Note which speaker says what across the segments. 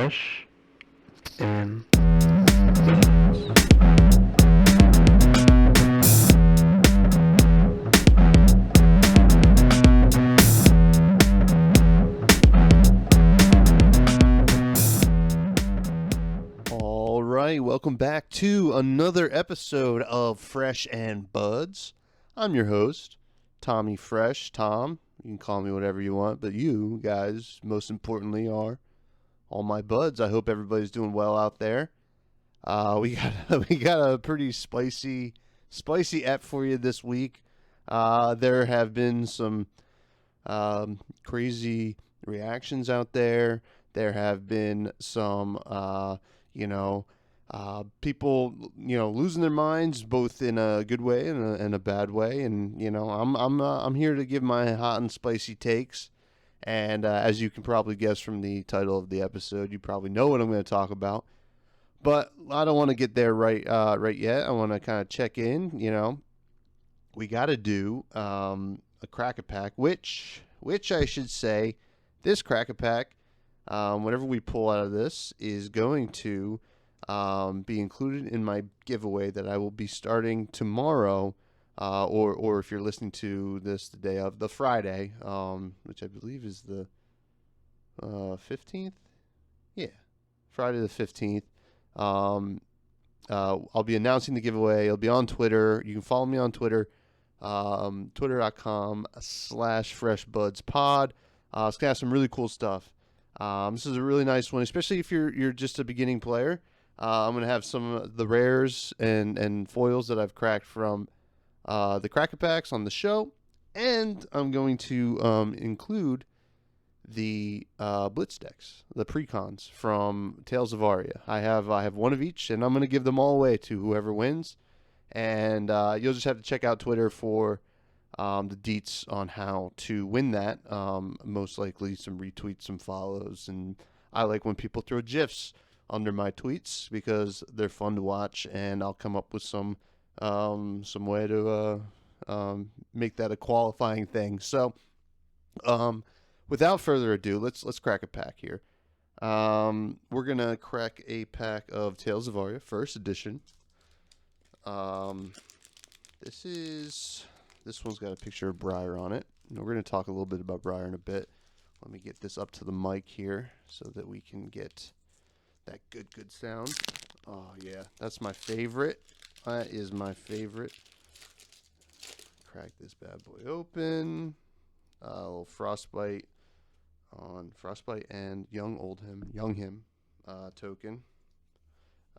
Speaker 1: Fresh and
Speaker 2: All right, welcome back to another episode of Fresh and Buds. I'm your host, Tommy Fresh. Tom, you can call me whatever you want, but you guys, most importantly, are all my buds. I hope everybody's doing well out there. We got a pretty spicy ep for you this week. There have been some crazy reactions out there. There have been some people, losing their minds, both in a good way and a bad way. And I'm here to give my hot and spicy takes. And as you can probably guess from the title of the episode, you probably know what I'm going to talk about. But I don't want to get there right yet. I want to kind of check in. We got to do a Crack-A-Pack, which I should say, this Crack-A-Pack, whatever we pull out of this, is going to be included in my giveaway that I will be starting tomorrow, or if you're listening to this the day of, the Friday, which I believe is the 15th. Yeah, Friday the 15th. I'll be announcing the giveaway. It'll be on Twitter. You can follow me on Twitter, twitter.com/freshbudspod. It's gonna have some really cool stuff. This is a really nice one, especially if you're just a beginning player. I'm going to have some of the rares and foils that I've cracked from the Crack-A-Packs on the show. And I'm going to include the Blitz decks, the precons from Tales of Aria. I have one of each, and I'm going to give them all away to whoever wins. And you'll just have to check out Twitter for the deets on how to win that. Most likely some retweets, some follows. And I like when people throw GIFs under my tweets because they're fun to watch, and I'll come up with some way to make that a qualifying thing. So, without further ado, let's crack a pack here. We're gonna crack a pack of Tales of Aria, first edition. This one's got a picture of Briar on it. And we're gonna talk a little bit about Briar in a bit. Let me get this up to the mic here so that we can get that good sound. Oh yeah, that's my favorite. That is my favorite. Crack this bad boy open. A little Frostbite on Frostbite and Young Him token.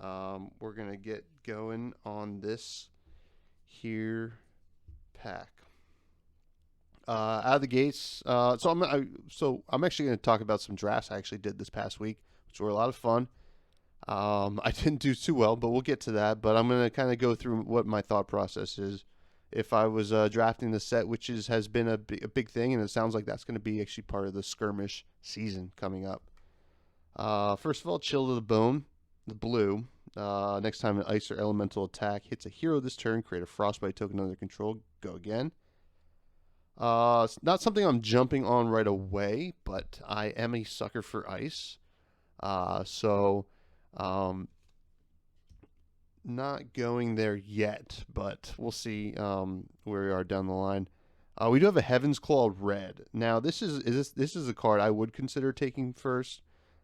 Speaker 2: We're gonna get going on this here pack. Out of the gates. So I'm actually going to talk about some drafts I actually did this past week, which were a lot of fun. I didn't do too well, but we'll get to that. But I'm going to kind of go through what my thought process is if I was drafting the set, which has been a big thing, and it sounds like that's going to be actually part of the skirmish season coming up. First of all, Chill to the Bone, the blue. Next time an ice or elemental attack hits a hero this turn, create a Frostbite token under control. Go again. It's not something I'm jumping on right away, but I am a sucker for ice. Not going there yet, but we'll see where we are down the line. We do have a Heaven's Claw red. Now this is a card I would consider taking first.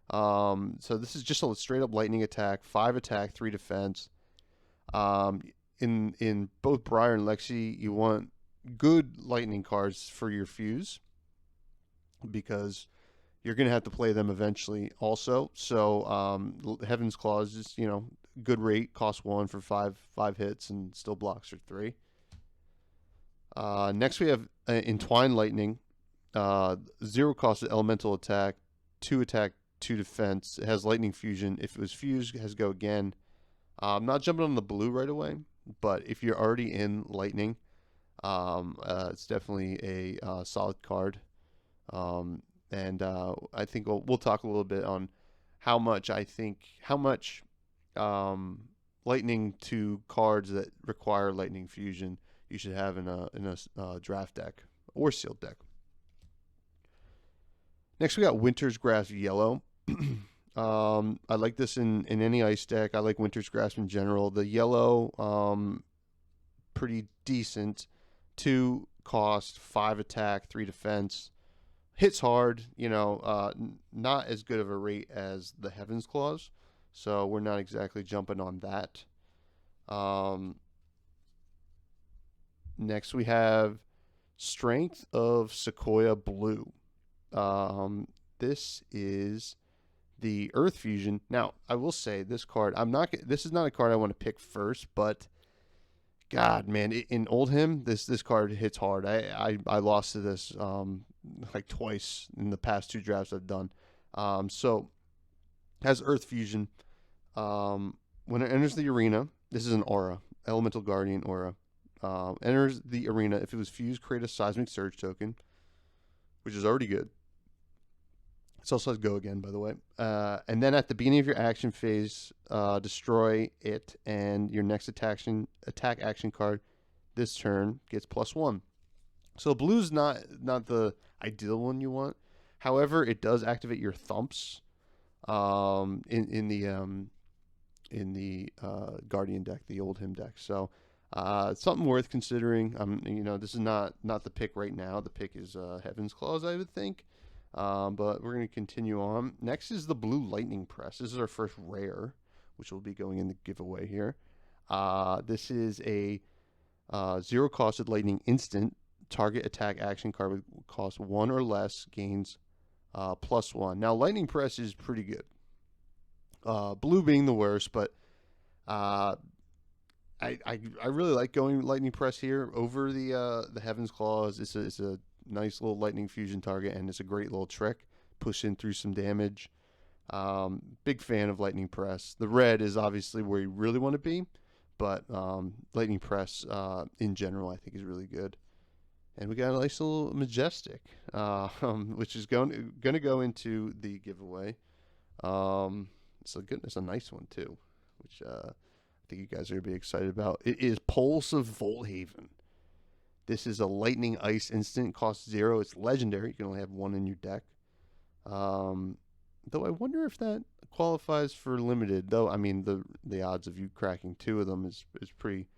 Speaker 2: So this is just a straight up lightning attack, 5 attack, 3 defense. In both Briar and Lexi, you want good lightning cards for your fuse because you're going to have to play them eventually also. So Heaven's Claw is just, good rate, cost 1 for 5 hits and still blocks for 3. Next we have Entwined Lightning. 0 cost elemental attack, 2 attack, 2 defense. It has lightning fusion. If it was fused, it has go again. I'm not jumping on the blue right away, but if you're already in lightning, it's definitely a solid card. And I think we'll talk a little bit on how much lightning to cards that require lightning fusion you should have in a draft deck or sealed deck. Next we got Winter's Grasp Yellow. I like this in any ice deck. I like Winter's Grasp in general. The yellow, pretty decent. 2 cost, 5 attack, 3 defense. Hits hard, not as good of a rate as the Heaven's Claws. So we're not exactly jumping on that. Next we have Strength of Sequoia Blue. This is the Earth Fusion. Now, I will say this card, this is not a card I want to pick first, but God, man, in Oldhim, this card hits hard. I lost to this like twice in the past 2 drafts I've done. So has Earth Fusion. When it enters the arena, this is an aura, Elemental Guardian aura. Enters the arena. If it was fused, create a Seismic Surge token, which is already good. It also has go again, by the way. And then at the beginning of your action phase, destroy it, and your next attack action card this turn gets +1. So blue's not the ideal one you want. However, it does activate your thumps in the Guardian deck, the Oldhim deck. So something worth considering. This is not the pick right now. The pick is Heaven's Claws, I would think. But we're going to continue on. Next is the Blue Lightning Press. This is our first rare, which will be going in the giveaway here. This is a 0-costed lightning instant. Target attack action card with cost 1 or less gains +1. Now, Lightning Press is pretty good. Blue being the worst, but I really like going Lightning Press here over the Heaven's Claws. It's a nice little lightning fusion target, and it's a great little trick. Push in through some damage. Big fan of Lightning Press. The red is obviously where you really want to be, but Lightning Press in general I think is really good. And we got a nice little Majestic, which is going to go into the giveaway. It's a nice one too, which I think you guys are going to be excited about. It is Pulse of Volthaven. This is a lightning ice instant, costs 0. It's legendary. You can only have 1 in your deck. Though I wonder if that qualifies for limited. Though I mean the odds of you cracking 2 of them is pretty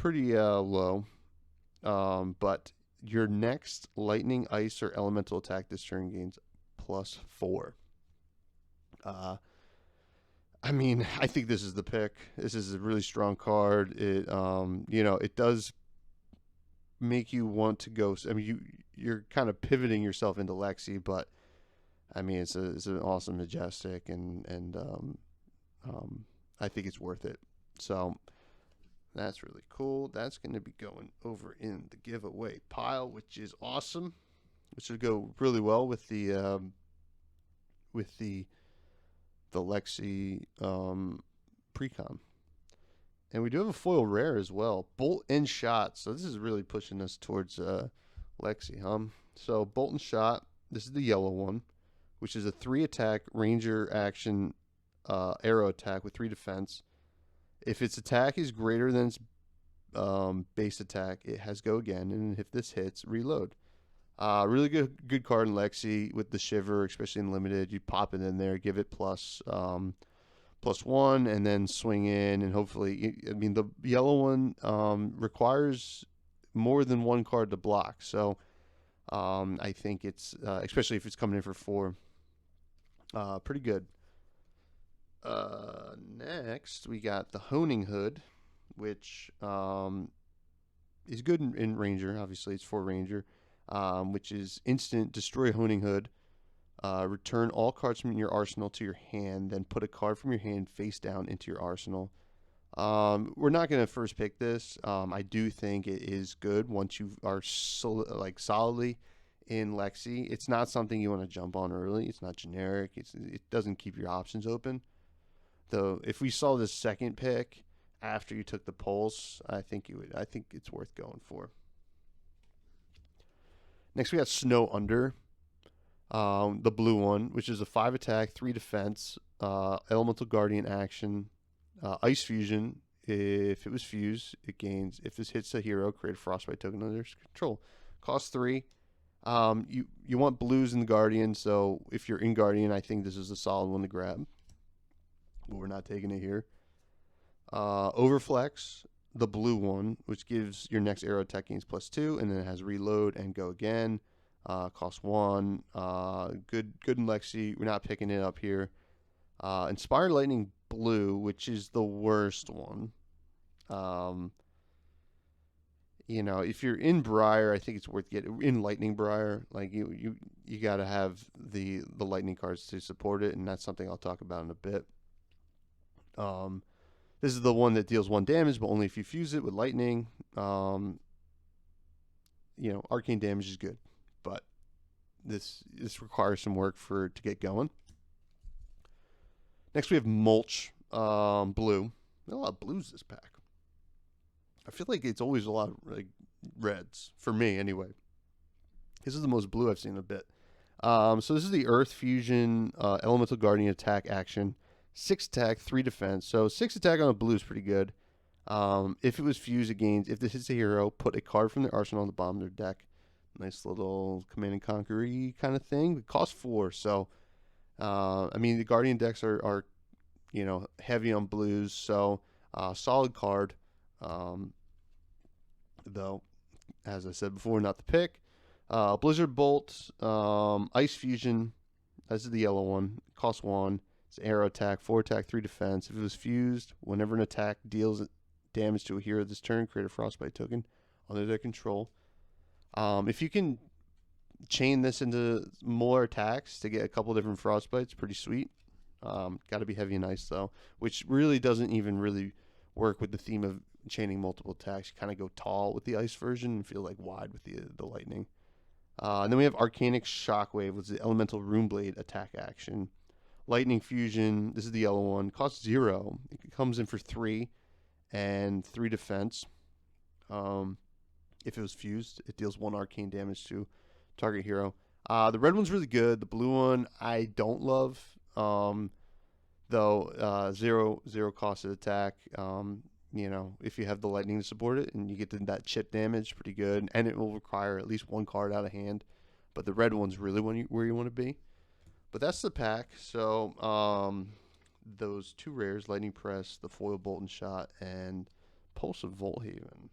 Speaker 2: low. But your next lightning, ice, or elemental attack this turn gains +4. I think this is the pick. This is a really strong card. It does make you want to go. You're kind of pivoting yourself into Lexi, but it's an awesome Majestic, and I think it's worth it. So that's really cool. That's going to be going over in the giveaway pile, which is awesome. Which would go really well with the Lexi precon. And we do have a foil rare as well. Bolt and Shot. So this is really pushing us towards Lexi, So Bolt and Shot. This is the yellow one, which is a 3-attack ranger action arrow attack with 3 defense. If its attack is greater than its base attack, it has go again. And if this hits, reload. Really good card in Lexi with the Shiver, especially in limited. You pop it in there, give it +1, and then swing in, and hopefully, the yellow one requires more than 1 card to block. So I think it's, especially if it's coming in for 4, pretty good. Next, we got the Honing Hood, which is good in Ranger. Obviously, it's for Ranger. Which is instant destroy Honing Hood, return all cards from your arsenal to your hand, then put a card from your hand face down into your arsenal. We're not going to first pick this. I do think it is good once you are solidly in Lexi. It's not something you want to jump on early. It's not generic. It doesn't keep your options open. Though if we saw this second pick after you took the Pulse, I think it's worth going for. Next, we got Snow Under, the blue one, which is a 5-attack, 3 defense, Elemental Guardian action, Ice Fusion. If it was fused, it gains. If this hits a hero, create a Frostbite token under control. Cost 3. You want blues in the Guardian, so if you're in Guardian, I think this is a solid one to grab. But we're not taking it here. Overflex, the blue one, which gives your next arrow attack gains +2, and then it has reload and go again. Cost 1. Good in Lexi. We're not picking it up here. Inspired Lightning blue, which is the worst one. If you're in Briar, I think it's worth getting in Lightning Briar. Like you gotta have the Lightning cards to support it, and that's something I'll talk about in a bit. This is the one that deals 1 damage, but only if you fuse it with Lightning. Arcane damage is good, but this requires some work to get going. Next we have Mulch, blue. There's a lot of blues this pack. I feel like it's always a lot of like reds for me anyway. This is the most blue I've seen in a bit. So this is the Earth Fusion Elemental Guardian attack action. 6 attack, 3 defense. So 6 attack on a blue is pretty good. If it was fused, it gains. If this hits a hero, put a card from their arsenal on the bottom of their deck. Nice little Command and Conquer-y kind of thing. It costs 4. So, the Guardian decks are heavy on blues. So, solid card. Though, as I said before, not the pick. Blizzard Bolt, Ice Fusion. This is the yellow one. Costs 1. It's arrow attack, 4 attack, 3 defense. If it was fused, whenever an attack deals damage to a hero this turn, create a Frostbite token under their control. If you can chain this into more attacks to get a couple different Frostbites, pretty sweet. Got to be heavy and ice though, which really doesn't even really work with the theme of chaining multiple attacks. You kind of go tall with the ice version and feel like wide with the lightning. And then we have Arcanic Shockwave, which is the Elemental Runeblade attack action. Lightning Fusion, this is the yellow one, costs 0. It comes in for 3 and 3 defense. If it was fused, it deals 1 arcane damage to target hero. The red one's really good. The blue one I don't love, though 0 cost of attack. If you have the lightning to support it and you get that chip damage, pretty good. And it will require at least 1 card out of hand. But the red one's really where you want to be. But that's the pack. So those 2 rares, Lightning Press, the Foil Bolt and Shot, and Pulse of Volthaven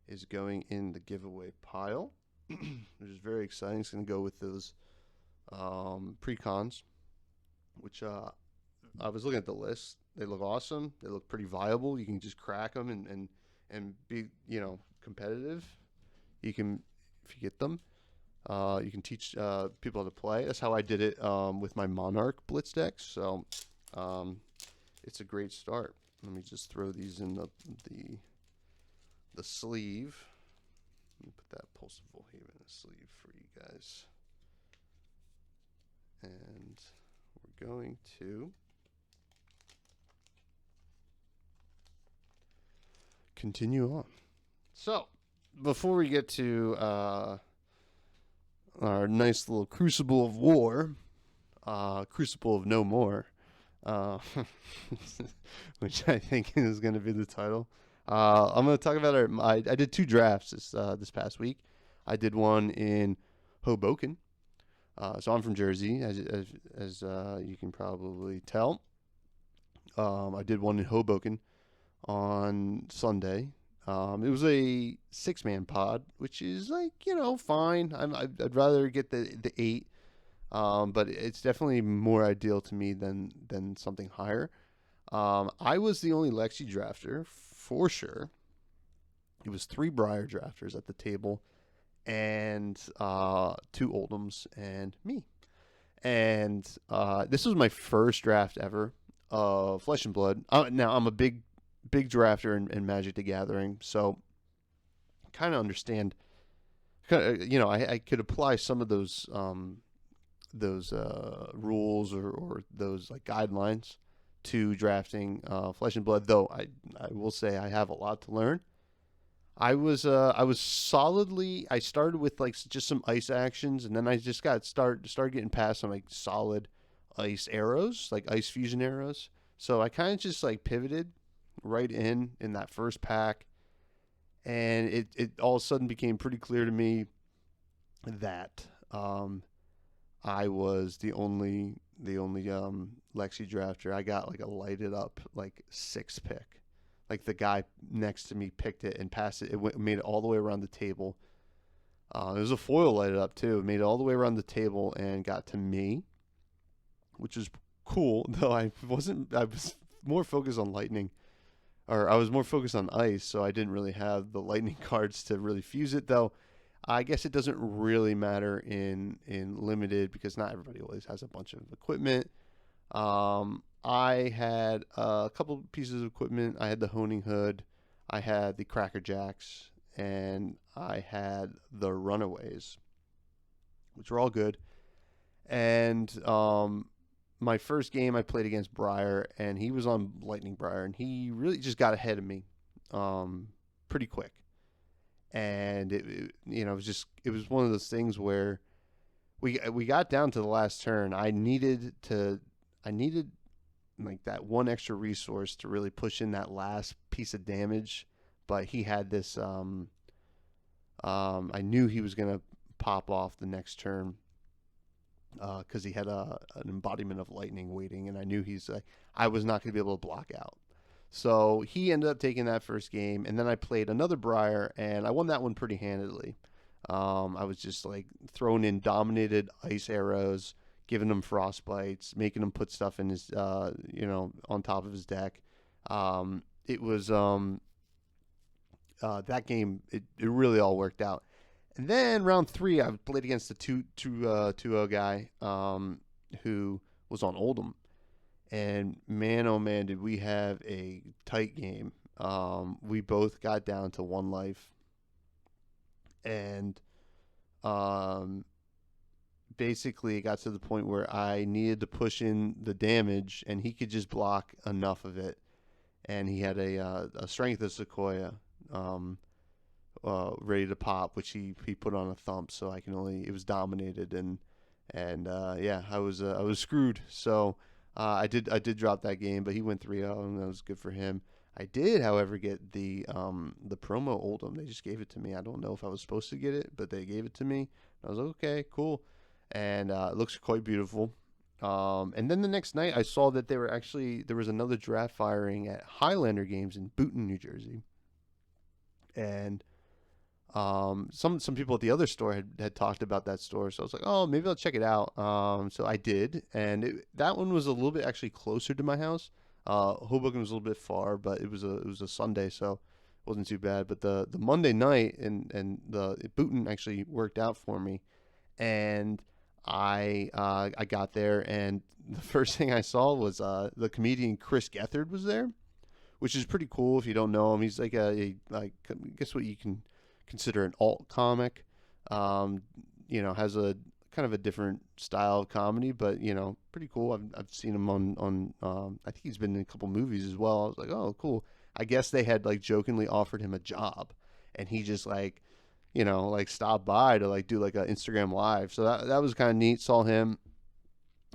Speaker 2: is going in the giveaway pile, which is very exciting. It's going to go with those precons, which I was looking at the list. They look awesome. They look pretty viable. You can just crack them and be competitive. You can, if you get them. You can teach people how to play. That's how I did it with my Monarch Blitz decks. So it's a great start. Let me just throw these in the sleeve. Let me put that Pulse of Volthaven in the sleeve for you guys. And we're going to continue on. So before we get to our nice little Crucible of War, Crucible of No More, which I think is going to be the title. I'm going to talk about I did 2 drafts this past week. I did one in Hoboken. So I'm from Jersey, as you can probably tell. I did one in Hoboken on Sunday. It was a 6-man pod, which is fine. I'd rather get the 8, but it's definitely more ideal to me than something higher. I was the only Lexi drafter for sure. It was 3 Briar drafters at the table, and 2 Oldhams and me. And this was my first draft ever of Flesh and Blood. Now I'm a big drafter in Magic the Gathering, so kind of understand. I could apply some of those rules or those like guidelines to drafting Flesh and Blood. Though I will say I have a lot to learn. I was solidly. I started with like just some ice actions, and then I just started getting past some like solid ice arrows, like ice fusion arrows. So I kind of just like pivoted right in that first pack, and it all of a sudden became pretty clear to me that I was the only Lexi drafter. I got like a lighted up like 6 pick. Like the guy next to me picked it and passed it. Made it all the way around the table. It was a foil lighted up too. It made it all the way around the table and got to me, which was cool. Though I wasn't. I was more focused on lightning, or I was more focused on ice, so I didn't really have the lightning cards to really fuse it. Though I guess it doesn't really matter in limited because not everybody always has a bunch of equipment. I had a couple pieces of equipment. I had the honing hood, I had the Cracker Jacks, and I had the Runaways, which were all good. And my first game I played against Briar, and he was on Lightning Briar, and he really just got ahead of me pretty quick. And it was one of those things where we got down to the last turn. I needed like that one extra resource to really push in that last piece of damage, but he had this. I knew he was gonna pop off the next turn because he had an embodiment of lightning waiting, and I knew I was not gonna be able to block out. So he ended up taking that first game, and then I played another Briar, and I won that one pretty handedly. I was just like throwing in dominated ice arrows, giving him frostbites, making him put stuff in his, on top of his deck. It was that game. It really all worked out. And then round 3, I played against the 2-0 guy who was on Oldham. And man, oh man, did we have a tight game. We both got down to 1 life. And basically it got to the point where I needed to push in the damage, and he could just block enough of it. And he had a Strength of Sequoia ready to pop, which he put on a thump, so it was dominated, and yeah, I was screwed. So I did drop that game, but he went 3-0, and that was good for him. I did, however, get the promo Oldham. They just gave it to me. I don't know if I was supposed to get it, but they gave it to me. I was like, okay, cool, and it looks quite beautiful. And then the next night, I saw that there was another draft firing at Highlander Games in Boonton, New Jersey, and some people at the other store had talked about that store, so I was like, oh, maybe I'll check it out. So I did, and that one was a little bit actually closer to my house. Hoboken was a little bit far, but it was a Sunday, so it wasn't too bad. But the Monday night and the Boonton actually worked out for me, and I got there, and the first thing I saw was the comedian Chris Gethard was there, which is pretty cool if you don't know him. He's like I guess what you can consider an alt comic. Has a kind of a different style of comedy, but pretty cool. I've seen him on I think he's been in a couple movies as well. I was like, oh, cool. I guess they had like jokingly offered him a job, and he just like stopped by to like do like an Instagram live. So that was kind of neat. Saw him.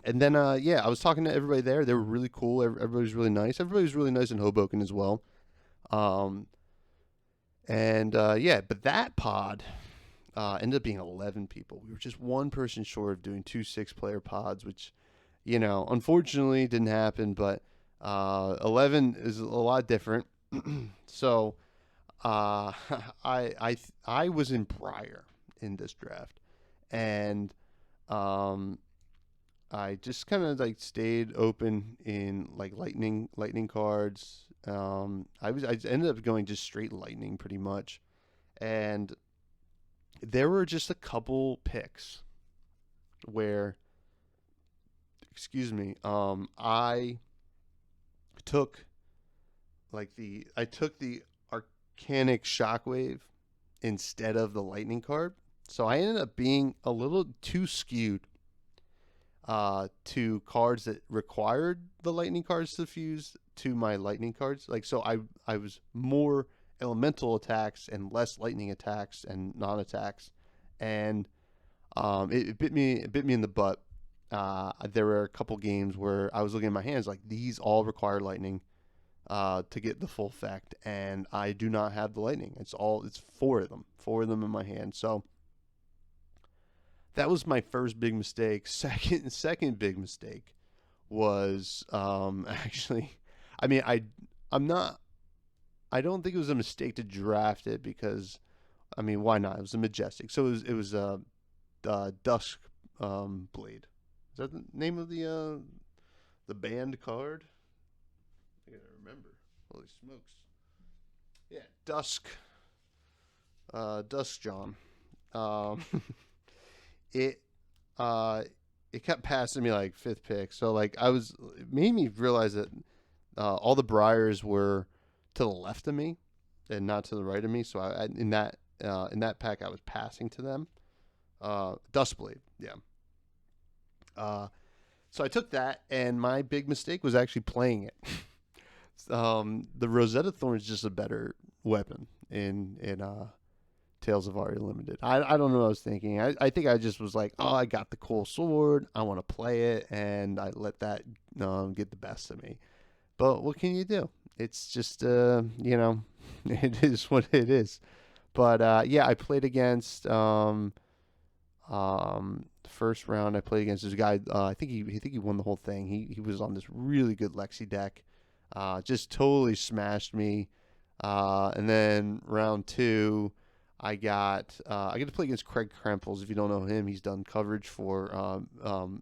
Speaker 2: And then, I was talking to everybody there. They were really cool. Everybody was really nice. Everybody was really nice in Hoboken as well. But that pod ended up being 11 people. We were just one person short of doing 2 6-player pods, which, unfortunately didn't happen. But 11 is a lot different. So I was in Briar in this draft, and I just kind of like stayed open in like lightning cards. I ended up going just straight lightning pretty much, and there were just a couple picks where, excuse me, I took the Arcanic Shockwave instead of the lightning card, so I ended up being a little too skewed to cards that required the lightning cards to fuse to my lightning cards. Like, so I was more elemental attacks and less lightning attacks and non-attacks, and it bit me in the butt. There were a couple games where I was looking at my hands like these all require lightning to get the full effect, and I do not have the lightning. It's 4 of them in my hand. So that was my first big mistake. Second big mistake was actually, I mean, I'm not. I don't think it was a mistake to draft it because, I mean, why not? It was a majestic, so it was a dusk blade. Is that the name of the band card? I gotta remember. Holy smokes! Yeah, Dusk John. Um, it uh, it kept passing me like fifth pick, so like it made me realize that all the briars were to the left of me and not to the right of me. So in that pack, I was passing to them. Duskblade, yeah. So I took that, and my big mistake was actually playing it. The Rosetta Thorn is just a better weapon in Tales of Aria Limited. I don't know what I was thinking. I think I just was like, oh, I got the cool sword. I want to play it, and I let that get the best of me. But what can you do? It's just, it is what it is. But yeah, I played against first round. I played against this guy. I think he won the whole thing. He was on this really good Lexi deck. Just totally smashed me. And then round two, I get to play against Craig Krempels. If you don't know him, he's done coverage for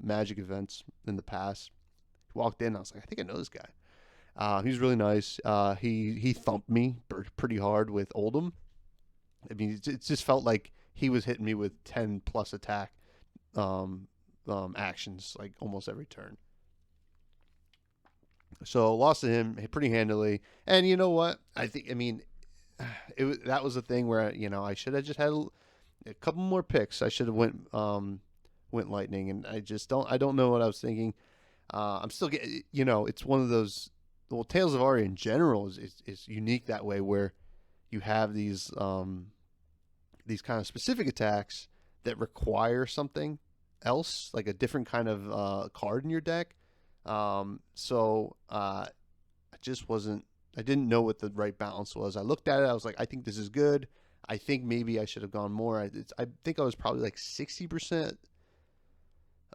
Speaker 2: Magic events in the past. He walked in, I was like, I think I know this guy. He's really nice. He thumped me pretty hard with Oldham. I mean, it just felt like he was hitting me with 10 plus attack actions like almost every turn. So lost to him pretty handily. And you know what? I mean, that was a thing where I should have just had a couple more picks. I should have went Lightning, and I don't know what I was thinking. I'm still getting, it's one of those. Well, Tales of Aria in general is unique that way, where you have these kind of specific attacks that require something else, like a different kind of card in your deck. So I just wasn't. I didn't know what the right balance was. I looked at it. I was like, I think this is good. I think maybe I should have gone more. I think I was probably like 60%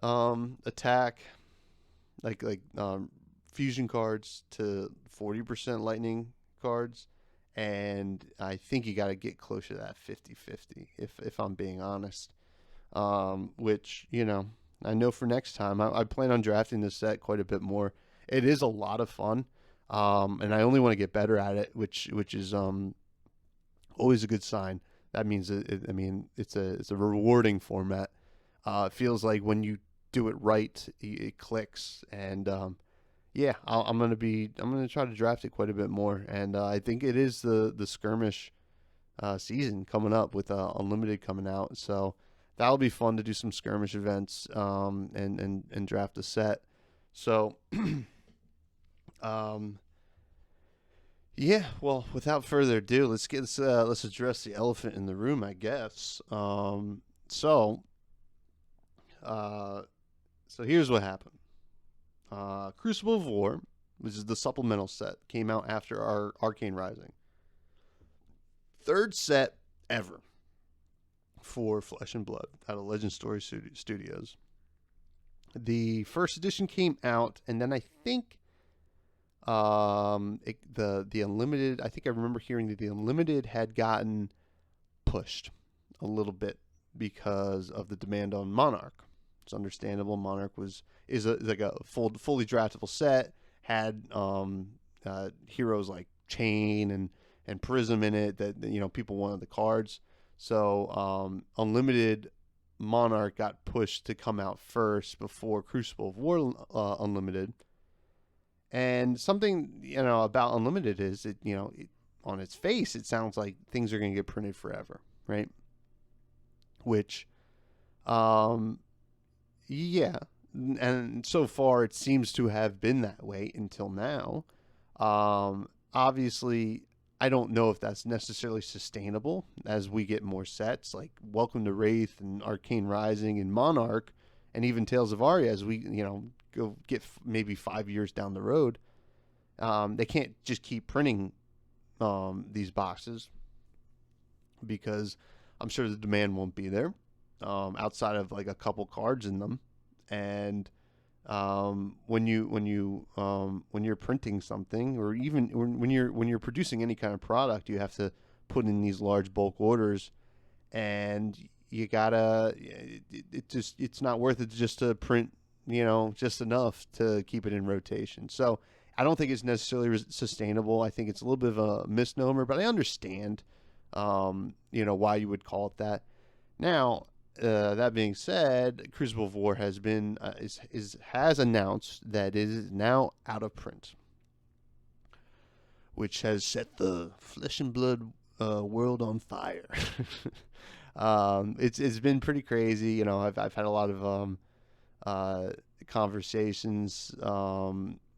Speaker 2: attack, like fusion cards to 40% lightning cards, and I think you got to get closer to that 50-50 if I'm being honest. Which I know for next time I plan on drafting this set quite a bit more. It is a lot of fun, and I only want to get better at it, which is always a good sign. That means it's a rewarding format. It feels like when you do it right, it clicks, and yeah, I'm gonna try to draft it quite a bit more, and I think it is the skirmish season coming up with Unlimited coming out, so that'll be fun to do some skirmish events and draft a set. So yeah, well, without further ado, let's address the elephant in the room, I guess. So here's what happened. Crucible of War, which is the supplemental set, came out after our Arcane Rising. Third set ever for Flesh and Blood out of Legend Story Studios. The first edition came out, and then I think the Unlimited. I think I remember hearing that the Unlimited had gotten pushed a little bit because of the demand on Monarch. It's understandable. Monarch is like a fully draftable set. Had heroes like Chain and Prism in it that people wanted the cards. So Unlimited Monarch got pushed to come out first before Crucible of War Unlimited. And something about Unlimited is on its face it sounds like things are going to get printed forever, right? Which yeah, and so far it seems to have been that way until now. Obviously, I don't know if that's necessarily sustainable as we get more sets like Welcome to Wraith and Arcane Rising and Monarch and even Tales of Aria as we go get maybe 5 years down the road. They can't just keep printing these boxes because I'm sure the demand won't be there. outside of like a couple cards in them. And when you're printing something, or even when you're producing any kind of product, you have to put in these large bulk orders, and you gotta it's not worth it just to print, just enough to keep it in rotation. So I don't think it's necessarily sustainable. I think it's a little bit of a misnomer, but I understand why you would call it that. Now, that being said, Crucible of War has been has announced that it is now out of print, which has set the Flesh and Blood world on fire. It's been pretty crazy. I've had a lot of conversations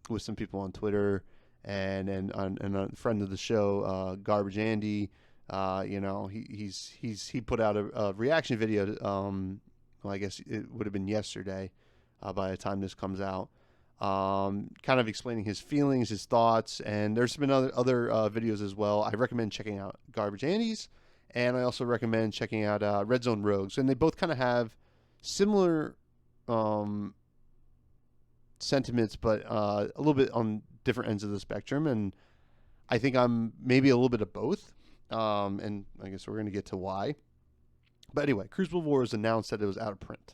Speaker 2: with some people on Twitter, and a friend of the show, Garbage Andy. He put out a reaction video. Well, I guess it would have been yesterday, by the time this comes out. Kind of explaining his feelings, his thoughts, and there's been other videos as well. I recommend checking out Garbage Andy's, and I also recommend checking out Red Zone Rogues, and they both kind of have similar sentiments, but a little bit on different ends of the spectrum. And I think I'm maybe a little bit of both. And I guess we're going to get to why. But anyway, Crucible of War has announced that it was out of print.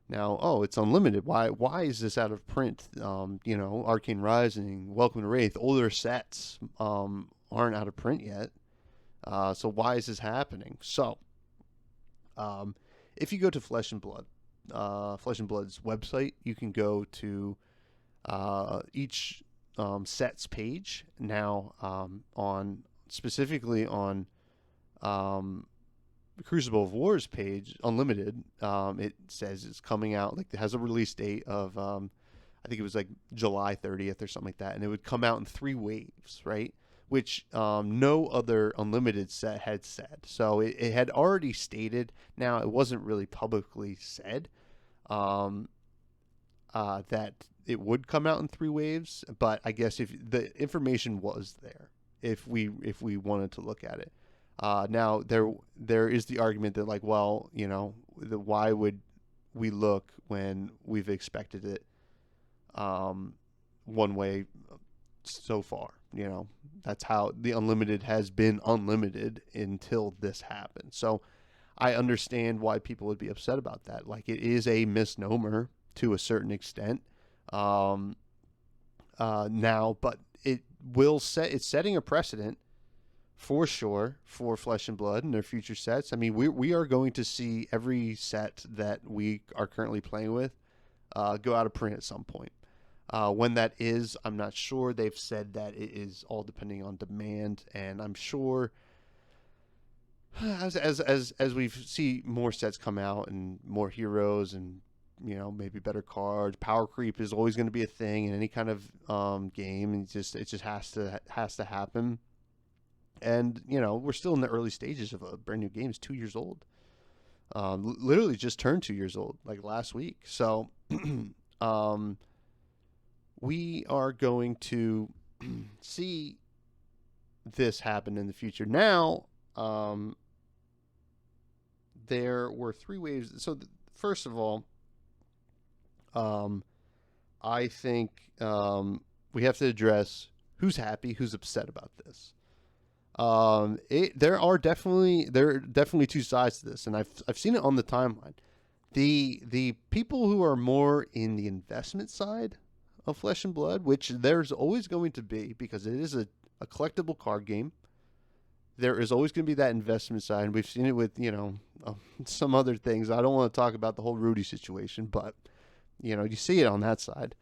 Speaker 2: Now, it's unlimited. Why is this out of print? Arcane Rising, Welcome to Wraith, older sets aren't out of print yet. So why is this happening? So, if you go to Flesh and Blood's website, you can go to each sets page now, specifically on the Crucible of War's page, Unlimited. It says it's coming out, like it has a release date of I think it was like July 30th or something like that, and it would come out in 3 waves, right? Which no other Unlimited set had said. So it had already stated. Now, it wasn't really publicly said that it would come out in 3 waves, but I guess if the information was there, if we wanted to look at it. Now, there is the argument that, like, well, why would we look when we've expected it one way so far? That's how the Unlimited has been unlimited until this happened. So I understand why people would be upset about that. Like, it is a misnomer to a certain extent now, but it's setting a precedent for sure for Flesh and Blood and their future sets. I mean, we are going to see every set that we are currently playing with go out of print at some point. When that is, I'm not sure. They've said that it is all depending on demand, and I'm sure as we see more sets come out and more heroes and maybe better cards, power creep is always going to be a thing in any kind of game, and it just has to happen. And we're still in the early stages of a brand new game. It's 2 years old. Literally just turned 2 years old, like last week. So we are going to see this happen in the future. Now, there were 3 waves. So first of all, I think we have to address who's happy, who's upset about this. There are definitely 2 sides to this, and I've seen it on the timeline. The people who are more in the investment side of Flesh and Blood, which there's always going to be, because it is a collectible card game. There is always going to be that investment side, and we've seen it with some other things. I don't want to talk about the whole Rudy situation, but you see it on that side.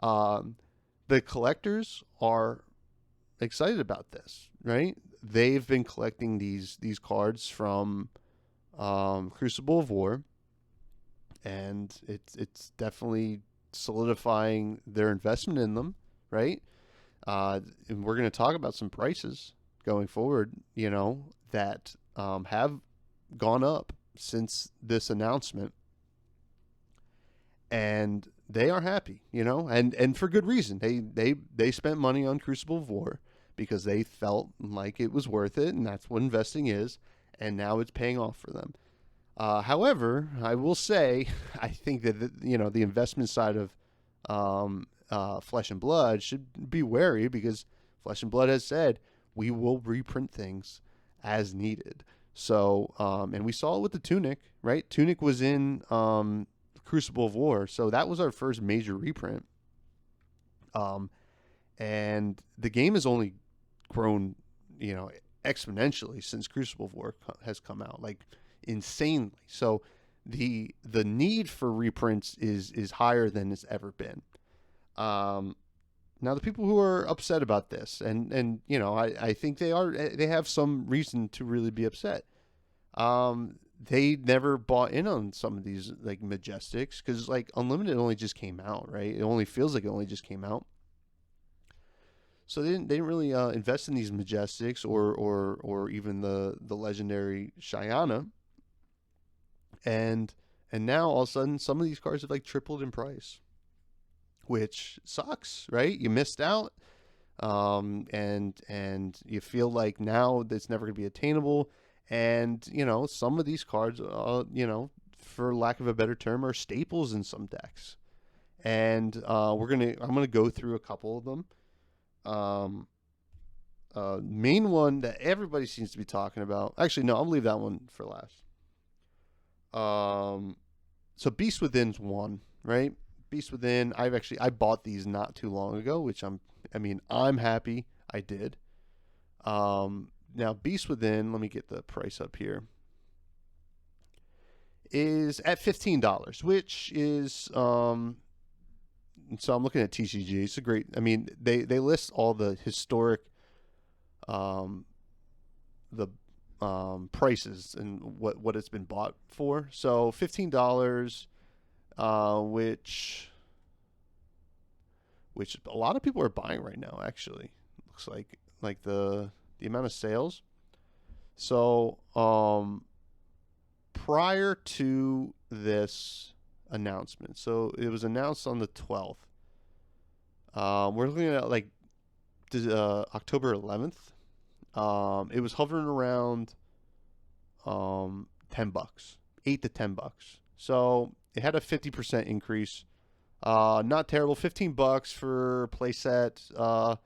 Speaker 2: The collectors are excited about this, right? They've been collecting these cards from Crucible of War, and it's definitely solidifying their investment in them, right? And we're going to talk about some prices going forward, that have gone up since this announcement, and they are happy, and for good reason. They spent money on Crucible of War because they felt like it was worth it, and that's what investing is, and now it's paying off for them. However, I will say, I think that the investment side of Flesh and Blood should be wary, because Flesh and Blood has said we will reprint things as needed. So, and we saw it with the Tunic, right? Tunic was in Crucible of War, so that was our first major reprint. And the game has only grown, exponentially since Crucible of War has come out, like insanely. So the need for reprints is higher than it's ever been. Now the people who are upset about this, and I think they have some reason to really be upset. They never bought in on some of these like Majestics, because like Unlimited only just came out, right? It only feels like it only just came out. So they didn't really invest in these Majestics or even the legendary Shyana. And now all of a sudden some of these cards have like tripled in price, which sucks, right? You missed out. And you feel like now it's never going to be attainable. And some of these cards, for lack of a better term, are staples in some decks. And I'm gonna go through a couple of them. Main one that everybody seems to be talking about. Actually, no, I'll leave that one for last. So Beast Within's one, right? Beast Within. I bought these not too long ago, which I'm happy I did. Now Beast Within, let me get the price up here, is at $15, which is so I'm looking at TCG. It's a great. I mean, they list all the historic the prices and what it's been bought for. So $15, which a lot of people are buying right now. Actually, looks like the amount of sales. So prior to this announcement, so it was announced on the 12th. We're looking at like October 11th. It was hovering around $10, $8 to $10. So it had a 50% increase. Not terrible. $15 for playset.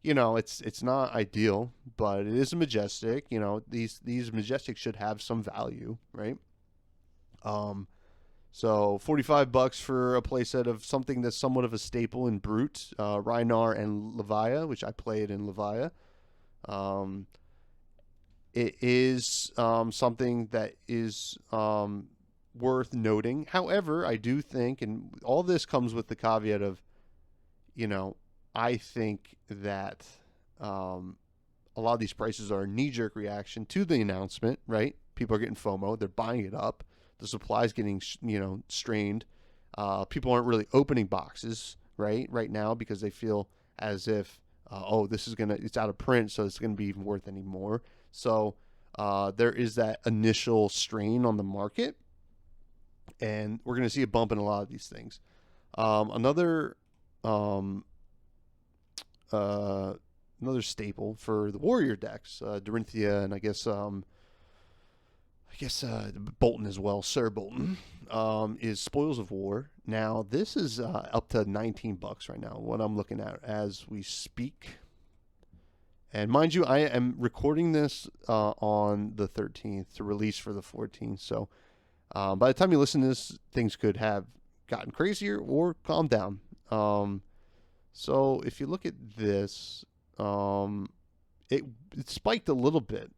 Speaker 2: It's not ideal, but it is a Majestic. These Majestics should have some value, right? So $45 for a playset of something that's somewhat of a staple in Brute, Rhinar and Levia, which I played in Levia. It is something that is worth noting. However, I do think, and all this comes with the caveat of, I think that a lot of these prices are a knee-jerk reaction to the announcement, right? People are getting FOMO. They're buying it up. The supply is getting, strained. People aren't really opening boxes, right now, because they feel as if, it's out of print, so it's going to be even worth any more. So there is that initial strain on the market, and we're going to see a bump in a lot of these things. Another staple for the Warrior decks, Dorinthia, and I guess Bolton as well, Sir Bolton, is Spoils of War. Now this is up to $19 right now, what I'm looking at as we speak. And mind you, I am recording this on the 13th to release for the 14th. So by the time you listen to this, things could have gotten crazier or calmed down. So if you look at this, it spiked a little bit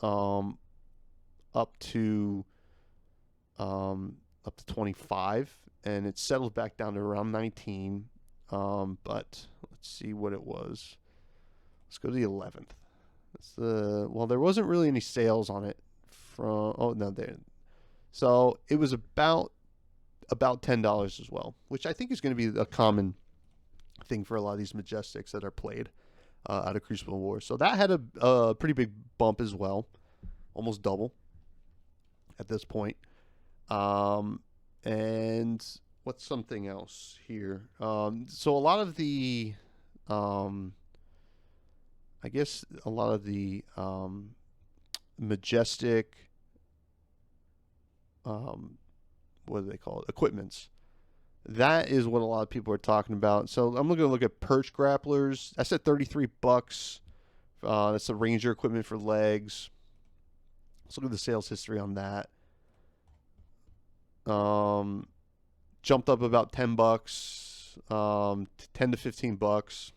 Speaker 2: up to 25, and it settled back down to around 19. But let's see what it was. Let's go to the 11th. There wasn't really any sales on it there. So it was about $10 as well, which I think is going to be a common thing for a lot of these Majestics that are played out of Crucible War. So that had a pretty big bump as well, almost double at this point. And what's something else here? So a lot of the Majestic what do they call it? Equipments. That is what a lot of people are talking about. So I'm going to look at perch grapplers. That's at $33. That's the Ranger equipment for legs. Let's look at the sales history on that. Jumped up about $10, 10 to $15.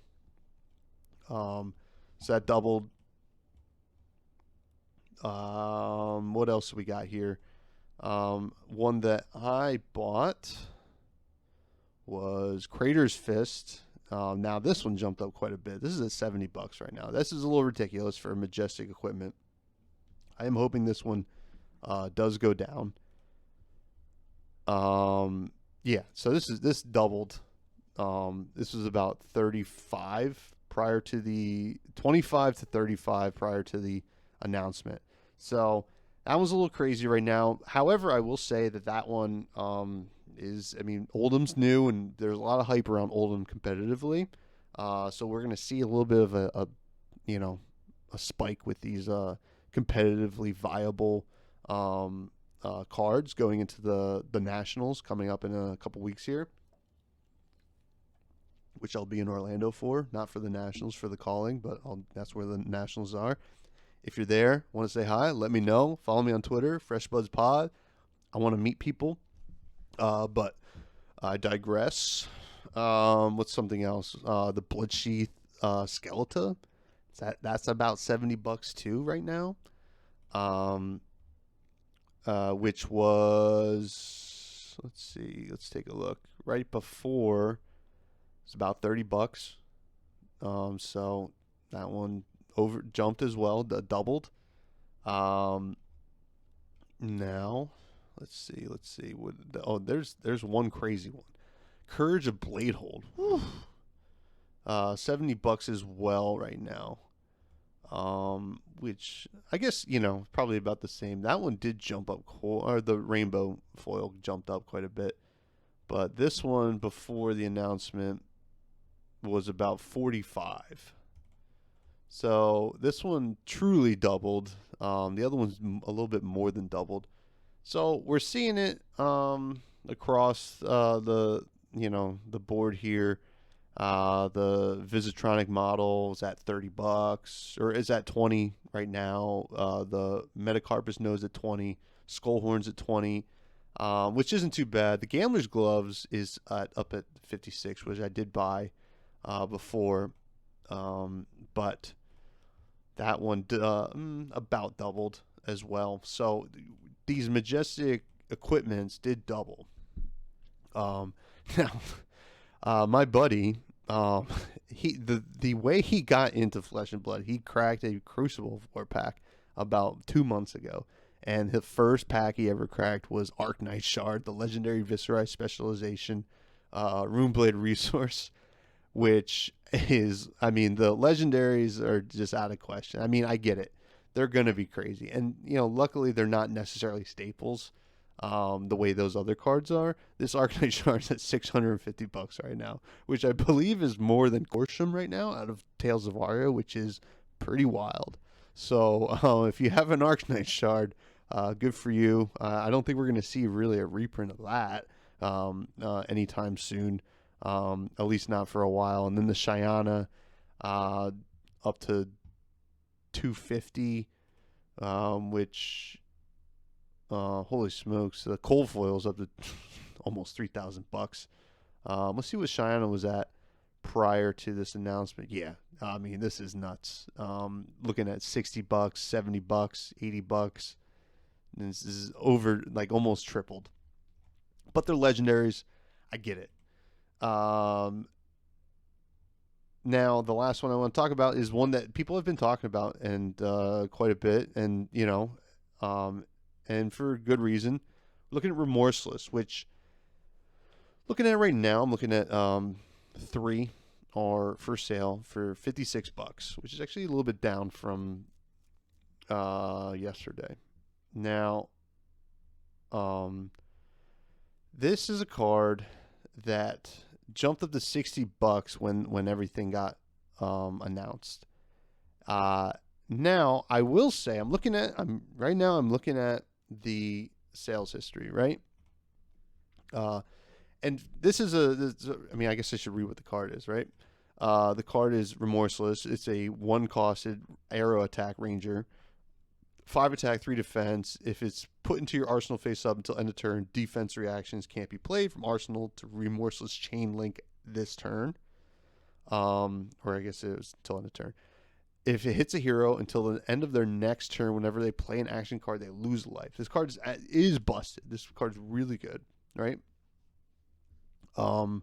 Speaker 2: So that doubled. What else we got here? One that I bought was Crater's Fist. Now this one jumped up quite a bit. This is at $70 right now. This is a little ridiculous for Majestic equipment. I am hoping this one does go down. Yeah, so this doubled. This was about 35 prior to the 25 to 35 prior to the announcement. So that one's a little crazy right now. However, I will say that one is, I mean, Oldham's new and there's a lot of hype around Oldham competitively. So we're going to see a little bit of a spike with these competitively viable cards going into the Nationals coming up in a couple weeks here, which I'll be in Orlando for, not for the Nationals, for the calling, but that's where the Nationals are. If you're there, want to say hi, let me know. Follow me on Twitter, FreshBuzzPod. I want to meet people, but I digress. What's something else? The Bloodsheath Skeleton. That's about $70 too right now. Which was, let's see, let's take a look. Right before, it's about $30. So that one jumped as well, doubled. Now, let's see. There's one crazy one. Courage of Bladehold. $70 as well right now. Which I guess, probably about the same. That one did jump up, or the rainbow foil jumped up quite a bit. But this one before the announcement was about 45. So this one truly doubled. The other one's a little bit more than doubled. So we're seeing it across the board here. The Visitronic model is at $30, or is at 20 right now. The Metacarpus nose at 20, Skullhorns at 20, which isn't too bad. The Gambler's Gloves is up at 56, which I did buy before, but that one about doubled as well. So these Majestic equipments did double. Now, my buddy, the way he got into Flesh and Blood, he cracked a Crucible 4-pack about 2 months ago, and the first pack he ever cracked was Arcanic Shard, the legendary Visceri specialization, Runeblade resource, which is, I mean, the legendaries are just out of question. I mean, I get it. They're going to be crazy. And, luckily they're not necessarily staples the way those other cards are. This Arcanic Shard is at $650 right now, which I believe is more than Gorsham right now out of Tales of Aria, which is pretty wild. So if you have an Arcanic Shard, good for you. I don't think we're going to see really a reprint of that anytime soon. At least not for a while. And then the Shyana up to $250, which holy smokes, the cold foil's up to almost $3,000. Let's see what Shyana was at prior to this announcement. Yeah, I mean, this is nuts. Looking at $60, $70, $80. This is over, like, almost tripled. But they're legendaries. I get it. Now, the last one I want to talk about is one that people have been talking about and quite a bit, and and for good reason. Looking at Remorseless, which, looking at it right now, I'm looking at 3 are for sale for $56, which is actually a little bit down from yesterday. Now, this is a card that jumped up to $60 when everything got announced. Now I will say I'm looking at the sales history, right? And I mean, I guess I should read what the card is, right? The card is Remorseless. It's a one-costed arrow attack ranger. 5 attack, 3 defense. If it's put into your arsenal face up until end of turn, defense reactions can't be played from arsenal to Remorseless chain link this turn. Or I guess it was until end of turn. If it hits a hero until the end of their next turn, whenever they play an action card, they lose life. This card is busted. This card's really good, right? Now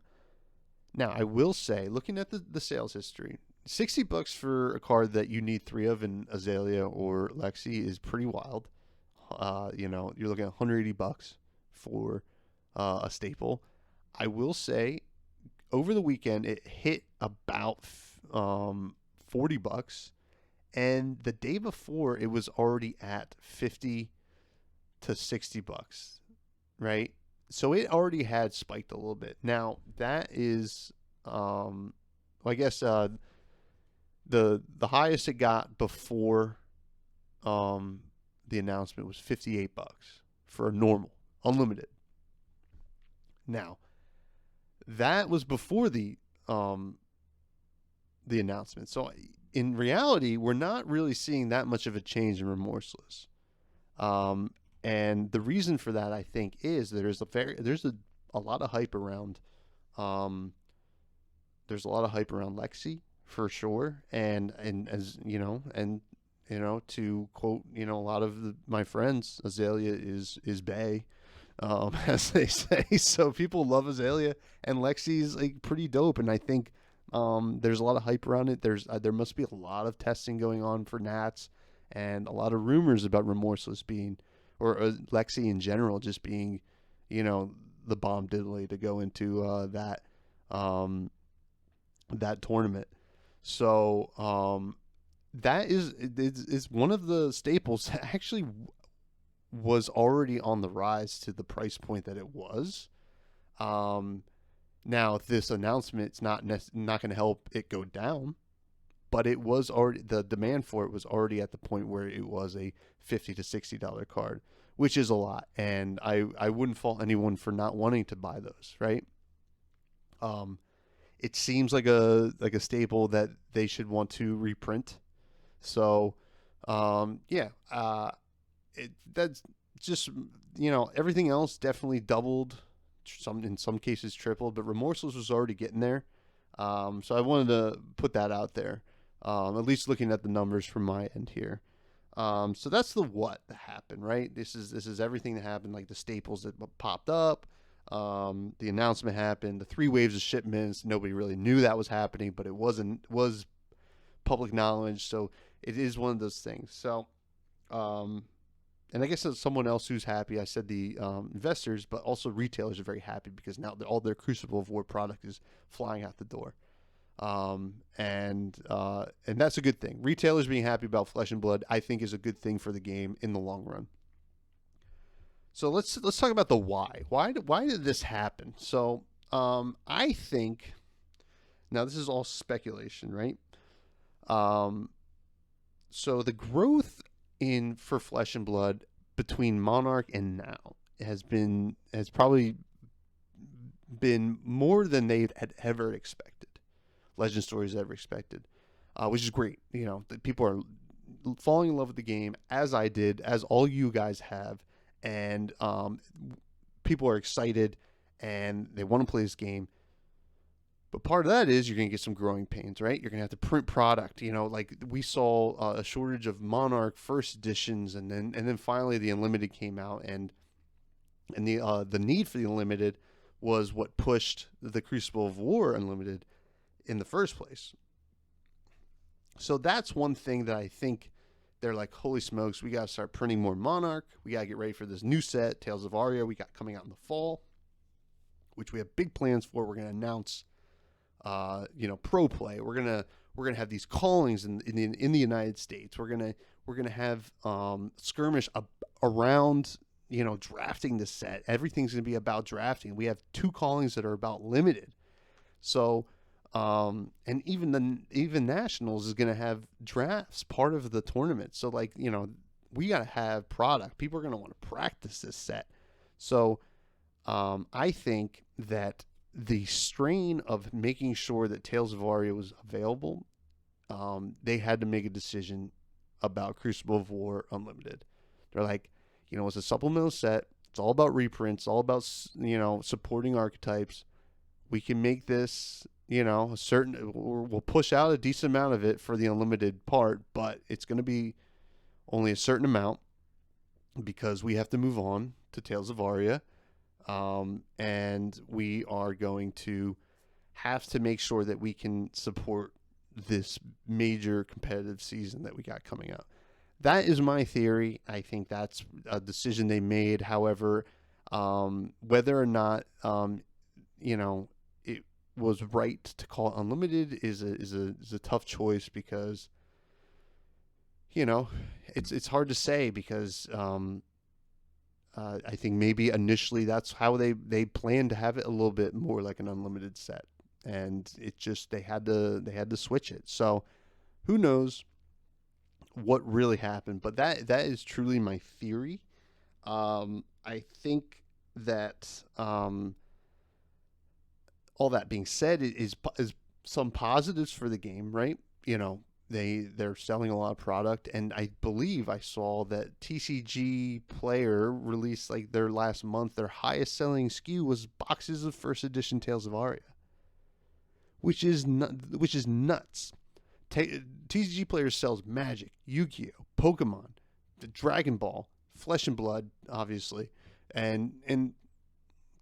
Speaker 2: I will say, looking at the sales history, $60 for a card that you need 3 of in Azalea or Lexi is pretty wild. You're looking at $180 for a staple. I will say, over the weekend it hit about $40, and the day before it was already at $50 to $60, right? So it already had spiked a little bit. Now that is, I guess the highest it got before the announcement was $58 for a normal unlimited. Now that was before the announcement. So in reality, we're not really seeing that much of a change in Remorseless. And the reason for that, I think, is there's a lot of hype around. There's a lot of hype around Lexi for sure, and as you know, to quote, a lot of my friends, Azalea is bae, as they say. So people love Azalea, and Lexi's like pretty dope, and I think there's a lot of hype around it. There must be a lot of testing going on for Nats, and a lot of rumors about Remorseless being, or Lexi in general, just being, the bomb diddly to go into that tournament. So that is one of the staples that actually was already on the rise to the price point that it was. Now this announcement's not going to help it go down, but it was already, the demand for it was already at the point where it was a $50 to $60 card, which is a lot, and I wouldn't fault anyone for not wanting to buy those, right? It seems like a staple that they should want to reprint. So, that's just, everything else definitely doubled, in some cases tripled, but Remorseless was already getting there. So I wanted to put that out there, at least looking at the numbers from my end here. So that's the what that happened, right? This is everything that happened, like the staples that popped up. The announcement happened, the 3 waves of shipments. Nobody really knew that was happening, but it was public knowledge. So it is one of those things. So, and I guess as someone else who's happy, I said the investors, but also retailers are very happy because now all their Crucible of War product is flying out the door. And that's a good thing. Retailers being happy about Flesh and Blood, I think, is a good thing for the game in the long run. So let's talk about the why. Why did this happen? So I think, now this is all speculation, right? So the growth for Flesh and Blood between Monarch and now has probably been more than they had ever expected. Legend Stories ever expected, which is great. People are falling in love with the game, as I did, as all you guys have, and people are excited and they want to play this game. But part of that is you're going to get some growing pains, right? You're going to have to print product. Like we saw a shortage of Monarch first editions, and then finally the Unlimited came out, and the need for the Unlimited was what pushed the Crucible of War Unlimited in the first place. So that's one thing that I think they're like, holy smokes, we got to start printing more Monarch. We got to get ready for this new set, Tales of Aria, we got coming out in the fall, which we have big plans for. We're going to announce pro play. We're gonna have these callings in the United States. We're gonna have skirmish around drafting the set. Everything's gonna be about drafting. We have 2 callings that are about limited. So and even Nationals is gonna have drafts part of the tournament. So we got to have product. People are going to want to practice this set. So I think that the strain of making sure that Tales of Aria was available, they had to make a decision about Crucible of War Unlimited. They're like, it's a supplemental set. It's all about reprints, all about, supporting archetypes. We can make this, a certain, we'll push out a decent amount of it for the unlimited part, but it's going to be only a certain amount because we have to move on to Tales of Aria. And we are going to have to make sure that we can support this major competitive season that we got coming up. That is my theory. I think that's a decision they made. However, whether or not, it was right to call it unlimited is a tough choice because, it's hard to say because, I think maybe initially that's how they planned to have it a little bit more like an unlimited set, and it just they had to switch it. So who knows what really happened? But that is truly my theory. I think that all that being said is some positives for the game, right? They're selling a lot of product, and I believe I saw that TCG Player released like their last month, their highest selling SKU was boxes of first edition Tales of Aria, which is nuts. TCG Player sells Magic, Yu-Gi-Oh, Pokemon, the Dragon Ball, Flesh and Blood, obviously, and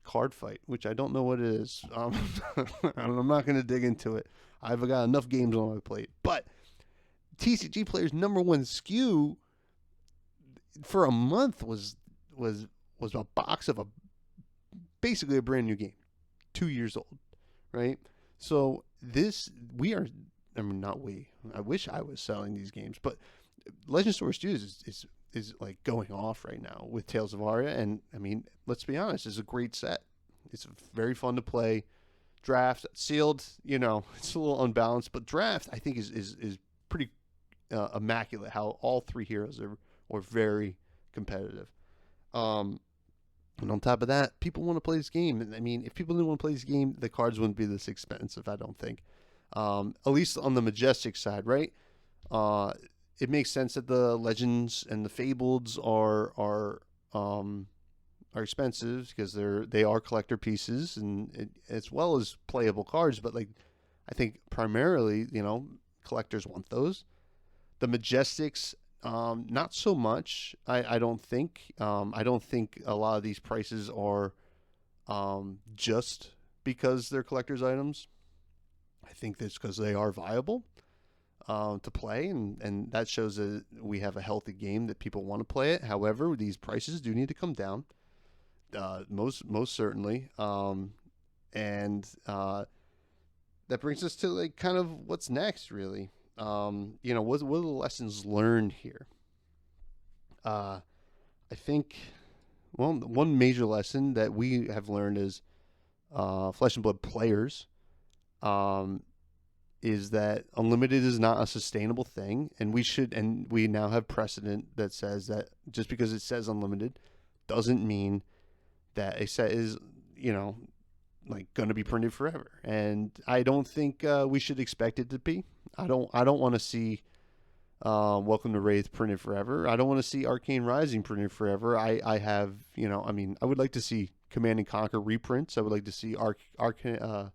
Speaker 2: Card Fight, which I don't know what it is. I'm not going to dig into it. I've got enough games on my plate, but TCG Player's number one SKU for a month was a box of basically a brand new game, 2 years old, right? So not we. I wish I was selling these games, but Legend Store Studios is like going off right now with Tales of Aria, and I mean, let's be honest, it's a great set. It's very fun to play. Draft, sealed, it's a little unbalanced, but draft I think is pretty immaculate. How all three heroes are very competitive. And on top of that, people want to play this game. And I mean, if people didn't want to play this game, the cards wouldn't be this expensive, I don't think. At least on the Majestic side, right? It makes sense that the Legends and the Fableds are expensive because they are collector pieces and as well as playable cards. But like, I think primarily, collectors want those. The Majestics, not so much. I don't think. I don't think a lot of these prices are just because they're collector's items. I think that's because they are viable to play, and that shows that we have a healthy game that people want to play it. However, these prices do need to come down, most certainly. And that brings us to like kind of what's next, really. What are the lessons learned here? I think, well, one major lesson that we have learned is Flesh and Blood players is that unlimited is not a sustainable thing, and we now have precedent that says that just because it says unlimited doesn't mean that a set is, like going to be printed forever. And I don't think we should expect it to be. I don't want to see Welcome to Wraith printed forever. I don't want to see Arcane Rising printed forever. I have, I would like to see Command and Conquer reprints. I would like to see Arcanite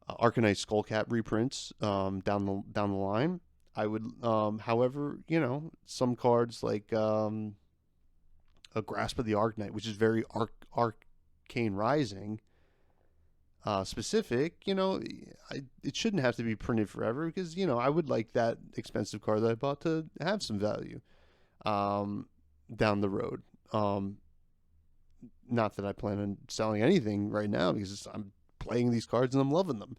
Speaker 2: Skullcap reprints down the line. I would, however, some cards like a Grasp of the Arknight, which is very Arcane Rising specific, it shouldn't have to be printed forever because, I would like that expensive card that I bought to have some value down the road. Not that I plan on selling anything right now because I'm playing these cards and I'm loving them.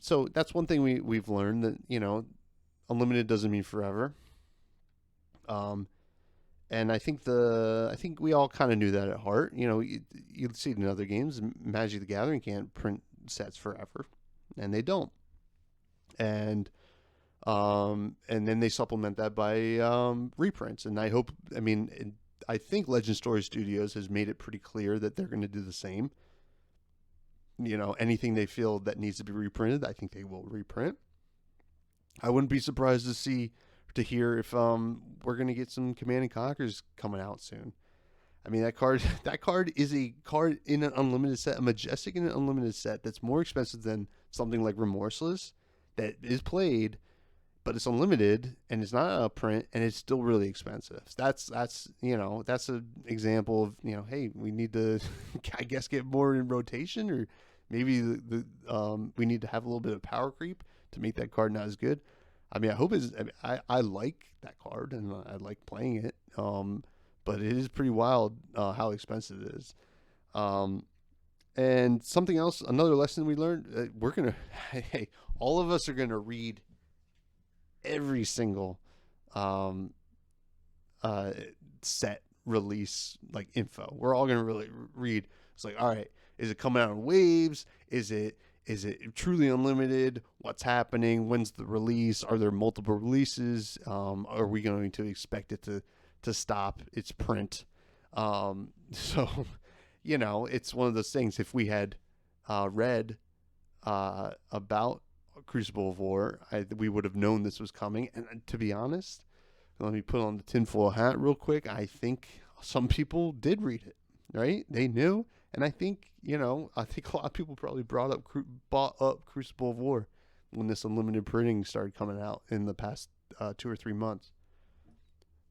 Speaker 2: So that's one thing we've learned, that, unlimited doesn't mean forever. And I think we all kind of knew that at heart. You'd see it in other games. Magic the Gathering can't print sets forever, and they don't. And And then they supplement that by reprints. And I think Legend Story Studios has made it pretty clear that they're going to do the same. Anything they feel that needs to be reprinted, I think they will reprint. I wouldn't be surprised to hear if we're going to get some Command and Conquers coming out soon. I mean, that card is a card in an unlimited set, a Majestic in an unlimited set that's more expensive than something like Remorseless that is played, but it's unlimited and it's not a print and it's still really expensive. That's an example of, hey, we need to, I guess, get more in rotation, or maybe we need to have a little bit of power creep to make that card not as good. I mean, I like that card and I like playing it. But it is pretty wild how expensive it is. And something else, another lesson we learned, all of us are going to read every single set release like info. We're all going to really read. It's like, all right, is it coming out in waves? Is it truly unlimited? What's happening? When's the release? Are there multiple releases? Are we going to expect it to stop its print? So, it's one of those things. If we had read about Crucible of War, we would have known this was coming. And to be honest, let me put on the tinfoil hat real quick. I think some people did read it, right? They knew. And I think, a lot of people probably bought up Crucible of War when this unlimited printing started coming out in the past 2 or 3 months.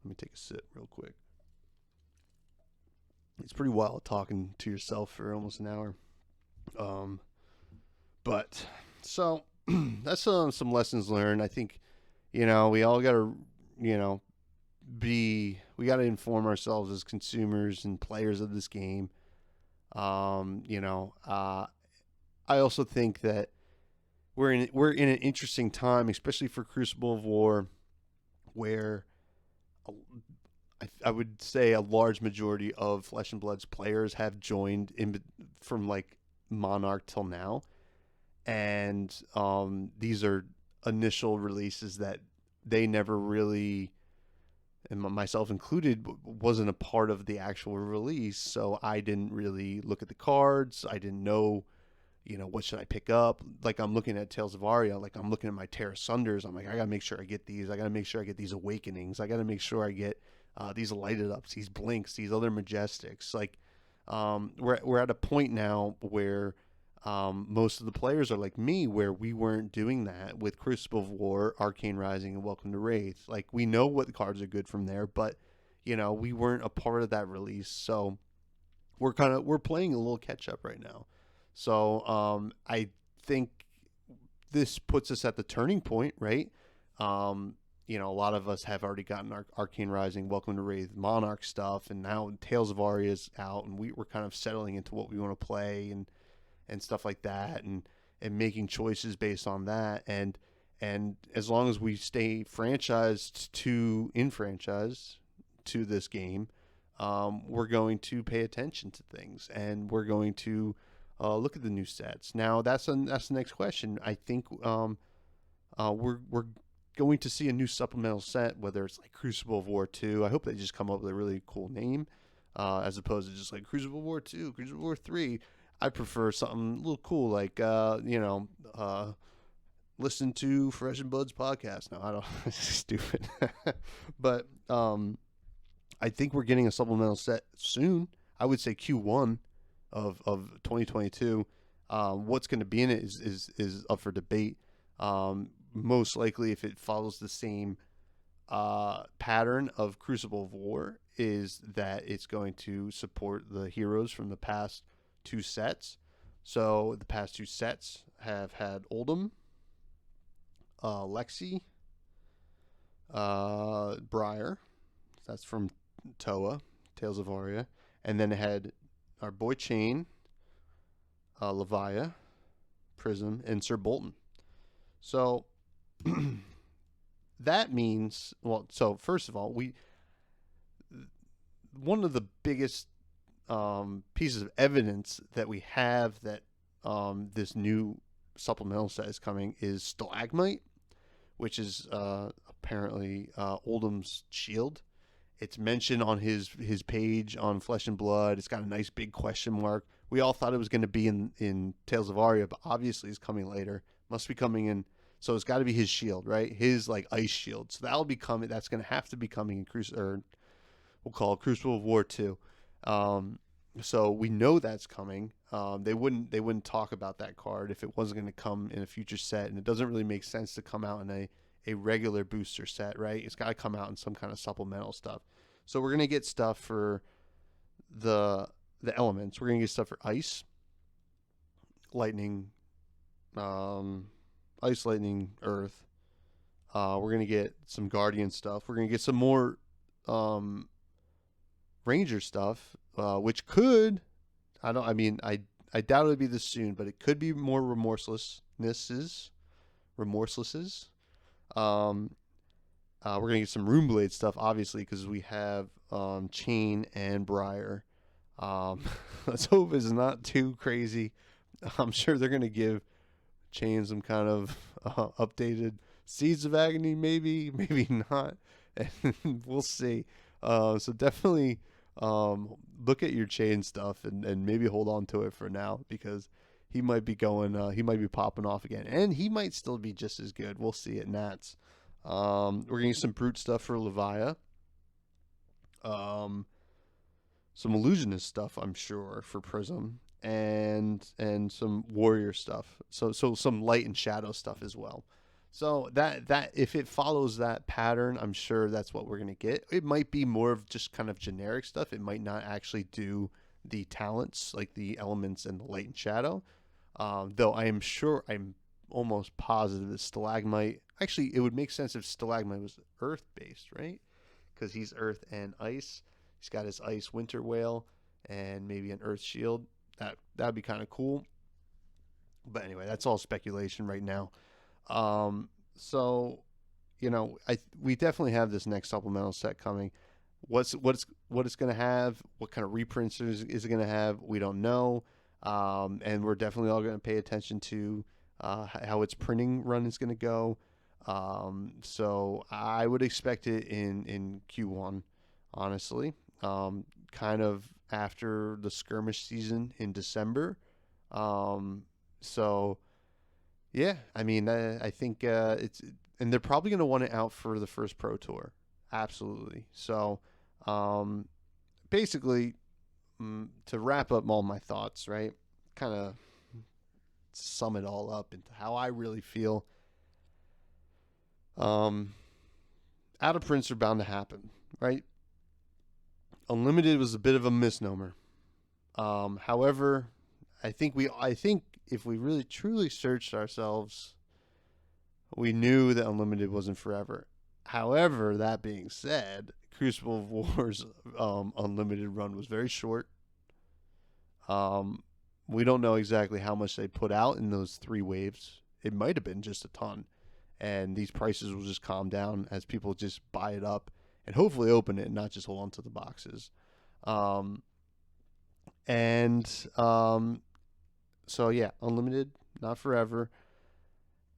Speaker 2: Let me take a sip real quick. It's pretty wild talking to yourself for almost an hour. But so that's some lessons learned. I think, we all got to, we got to inform ourselves as consumers and players of this game. I also think that we're in an interesting time, especially for Crucible of War, where I would say a large majority of Flesh and Blood's players have joined from like Monarch till now, and these are initial releases that they never really, and myself included, wasn't a part of the actual release. So I didn't really look at the cards. I didn't know, what should I pick up? Like, I'm looking at Tales of Aria. Like, I'm looking at my Terra Sunders. I'm like, I got to make sure I get these. I got to make sure I get these Awakenings. I got to make sure I get these Lighted Ups, these Blinks, these other Majestics. Like, we're at a point now where most of the players are like me, where we weren't doing that with Crucible of War, Arcane Rising, and Welcome to Wraith. Like, we know what cards are good from there, but we weren't a part of that release, so we're playing a little catch up right now. So I think this puts us at the turning point, right? A lot of us have already gotten our Arcane Rising, Welcome to Wraith, Monarch stuff, and now Tales of Aria is out, and we're kind of settling into what we want to play and stuff like that, and making choices based on that. And as long as we stay franchised to this game, we're going to pay attention to things, and we're going to look at the new sets. Now that's the next question. I think we're going to see a new supplemental set, whether it's like Crucible of War 2. I hope they just come up with a really cool name, as opposed to just like Crucible of War 2, Crucible of War 3. I prefer something a little cool, like listen to Fresh and Bud's podcast. No, I don't. It's stupid. But I think we're getting a supplemental set soon. I would say Q1 of 2022. What's going to be in it is up for debate. Most likely, if it follows the same pattern of Crucible of War, is that it's going to support the heroes from the past 2 sets. So the past 2 sets have had Oldhim, Lexi, Briar. That's from Toa, Tales of Aria. And then it had our boy Chain, Levia, Prism, and Sir Bolton. So that means, so first of all, one of the biggest pieces of evidence that we have that this new supplemental set is coming is Stalagmite, which is apparently Oldham's shield. It's mentioned on his page on Flesh and Blood. It's got a nice big question mark. We all thought it was going to be in Tales of Aria, but obviously it's coming later. Must be coming in. So it's got to be his shield, right? His like ice shield. So that'll be coming. That's going to have to be coming in or we'll call it Crucible of War 2. So we know that's coming. They wouldn't talk about that card if it wasn't going to come in a future set, and it doesn't really make sense to come out in a regular booster set, right? It's got to come out in some kind of supplemental stuff. So we're gonna get stuff for the elements. We're gonna get stuff for ice, lightning, ice, lightning, earth. We're gonna get some guardian stuff. We're gonna get some more ranger stuff, which could I doubt it would be this soon, but it could be more remorselesses. We're gonna get some Runeblade stuff, obviously, because we have Chain and Briar. Let's hope it's not too crazy. I'm sure they're gonna give Chain some kind of updated Seeds of Agony, maybe not, and we'll see. So definitely look at your Chain stuff and maybe hold on to it for now, because he might be popping off again, and he might still be just as good. We'll see at Nats. We're gonna get some brute stuff for Levia. Some illusionist stuff, I'm sure, for Prism, and some warrior stuff. So some light and shadow stuff as well. So that if it follows that pattern, I'm sure that's what we're gonna get. It might be more of just kind of generic stuff. It might not actually do the talents like the elements and the light and shadow. Though I'm almost positive that Stalagmite. Actually, it would make sense if Stalagmite was earth-based, right? Because he's earth and ice. He's got his ice winter whale and maybe an earth shield. That'd be kind of cool. But anyway, that's all speculation right now. So, we definitely have this next supplemental set coming. What it's going to have, what kind of reprints is it going to have, we don't know. And we're definitely all going to pay attention to how its printing run is going to go. So I would expect it in Q1, honestly. Kind of after the skirmish season in December. So yeah, I mean, I think and they're probably going to want it out for the first Pro Tour. Absolutely. So basically, to wrap up all my thoughts, right? Kind of sum it all up into how I really feel. Out of prints are bound to happen, right? Unlimited was a bit of a misnomer. However, I think if we really truly searched ourselves, we knew that Unlimited wasn't forever. However, that being said, Crucible of War's Unlimited run was very short. We don't know exactly how much they put out in those 3 waves. It might have been just a ton. And these prices will just calm down as people just buy it up and hopefully open it and not just hold on to the boxes. So yeah, Unlimited, not forever.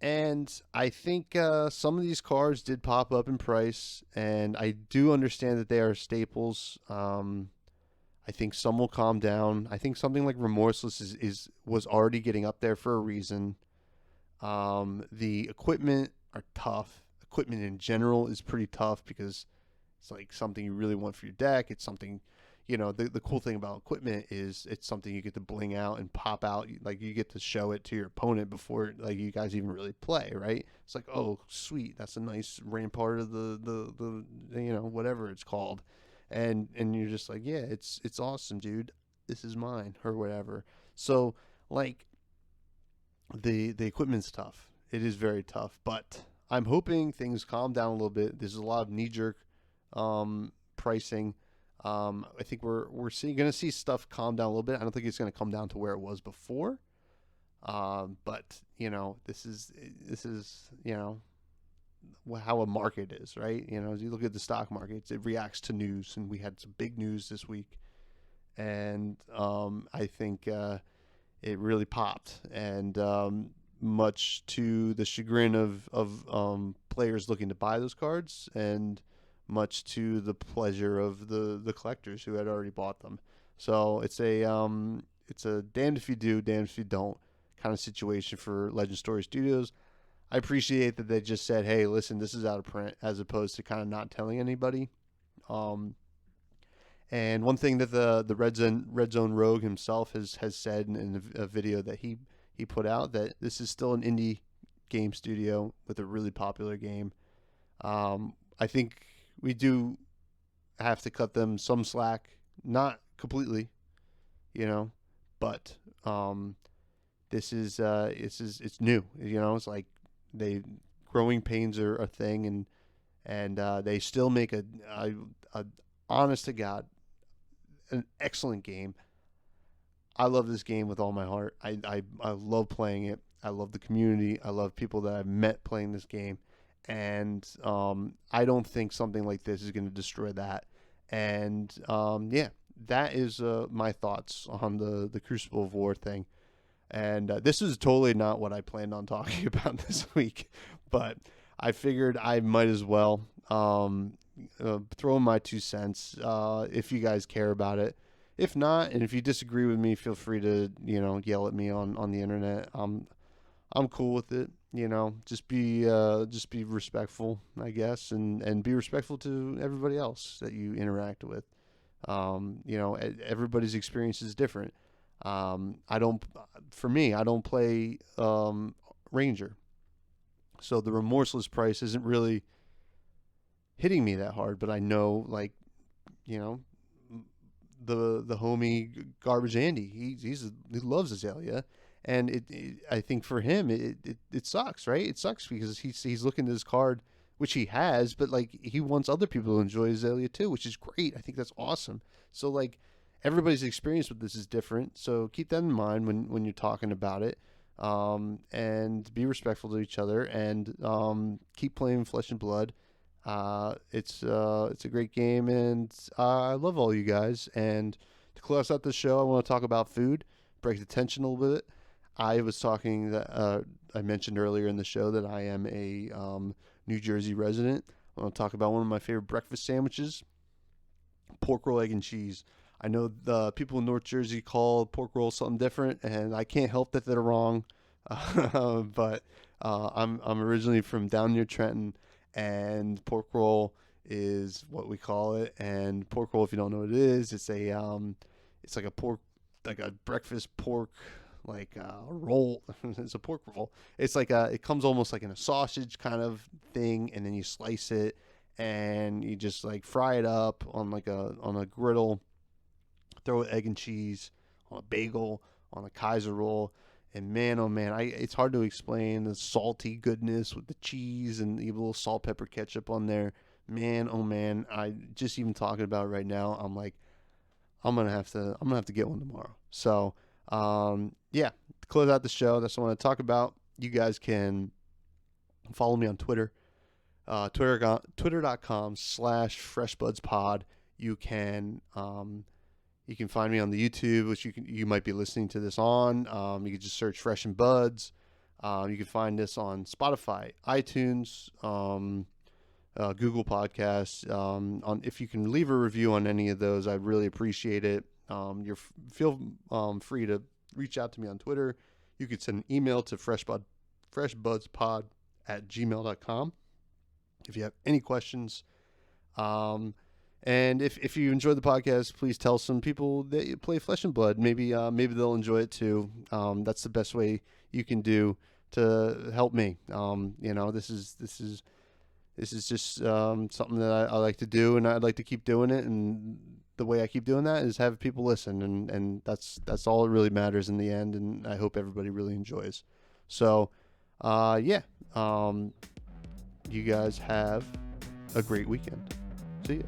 Speaker 2: And I think some of these cards did pop up in price, and I do understand that they are staples. I think some will calm down. I think something like Remorseless was already getting up there for a reason. The equipment are tough. Equipment in general is pretty tough because it's like something you really want for your deck. It's something, the cool thing about equipment is it's something you get to bling out and pop out. Like you get to show it to your opponent before like you guys even really play, right? It's like, oh, sweet, that's a nice rampart of the whatever it's called, and you're just like, yeah, it's awesome, dude. This is mine or whatever. So like the equipment's tough. It is very tough, but I'm hoping things calm down a little bit. There's a lot of knee-jerk pricing. I think we're going to see stuff calm down a little bit. I don't think it's going to come down to where it was before. But this is how a market is, right? As you look at the stock markets, it reacts to news, and we had some big news this week, and I think it really popped. And much to the chagrin of players looking to buy those cards, and much to the pleasure of the collectors who had already bought them. So it's a damned if you do, damned if you don't kind of situation for Legend Story Studios. I appreciate that they just said, "Hey, listen, this is out of print," as opposed to kind of not telling anybody. And one thing that the Red Zone Rogue himself has said in a video that he put out, that this is still an indie game studio with a really popular game. I think we do have to cut them some slack, not completely, but this is it's new. It's like growing pains are a thing, and they still make a honest to God, an excellent game. I love this game with all my heart. I love playing it. I love the community. I love people that I've met playing this game. And I don't think something like this is going to destroy that. And yeah, that is my thoughts on the Crucible of War thing. And this is totally not what I planned on talking about this week, but I figured I might as well throw in my 2 cents if you guys care about it. If not, and if you disagree with me, feel free to yell at me on the internet. I'm cool with it. Just be respectful, I guess, and be respectful to everybody else that you interact with. Everybody's experience is different. I don't play Ranger, so the remorseless price isn't really hitting me that hard. But I know, the homie Garbage Andy, he loves Azalea, and I think for him it sucks, right? It sucks because he's looking at his card, which he has, but he wants other people to enjoy Azalea too, which is great. I think that's awesome. So everybody's experience with this is different, so keep that in mind when you're talking about it, and be respectful to each other, and keep playing Flesh and Blood. It's a great game, and I love all you guys. And to close out the show, I want to talk about food, break the tension a little bit. I was talking that I mentioned earlier in the show that I am a New Jersey resident. I want to talk about one of my favorite breakfast sandwiches: pork roll, egg, and cheese. I know the people in North Jersey call pork roll something different, and I can't help that they're wrong. But I'm originally from down near Trenton, and pork roll is what we call it. And pork roll, if you don't know what it is, it's like a pork, like a breakfast pork, roll. It's a pork roll. It's it comes almost like in a sausage kind of thing, and then you slice it, and you just fry it up on a griddle, throw egg and cheese on a bagel, on a Kaiser roll. And man, oh man, it's hard to explain the salty goodness with the cheese and the little salt, pepper, ketchup on there. Man, oh man, I just even talking about it right now, I'm gonna have to get one tomorrow. So, yeah, to close out the show, that's what I want to talk about. You guys can follow me on Twitter, twitter.com/freshbudspod. You can find me on the YouTube, which you might be listening to this on. You can just search Fresh and Buds. You can find this on Spotify, iTunes, Google Podcasts. If you can leave a review on any of those, I'd really appreciate it. Feel free to reach out to me on Twitter. You could send an email to freshbudspod@gmail.com if you have any questions. And if you enjoyed the podcast, please tell some people that you play Flesh and Blood. Maybe they'll enjoy it too. That's the best way you can do to help me. This is just something that I like to do, and I'd like to keep doing it. And the way I keep doing that is have people listen, and that's all that really matters in the end. And I hope everybody really enjoys. So, yeah. You guys have a great weekend. See ya.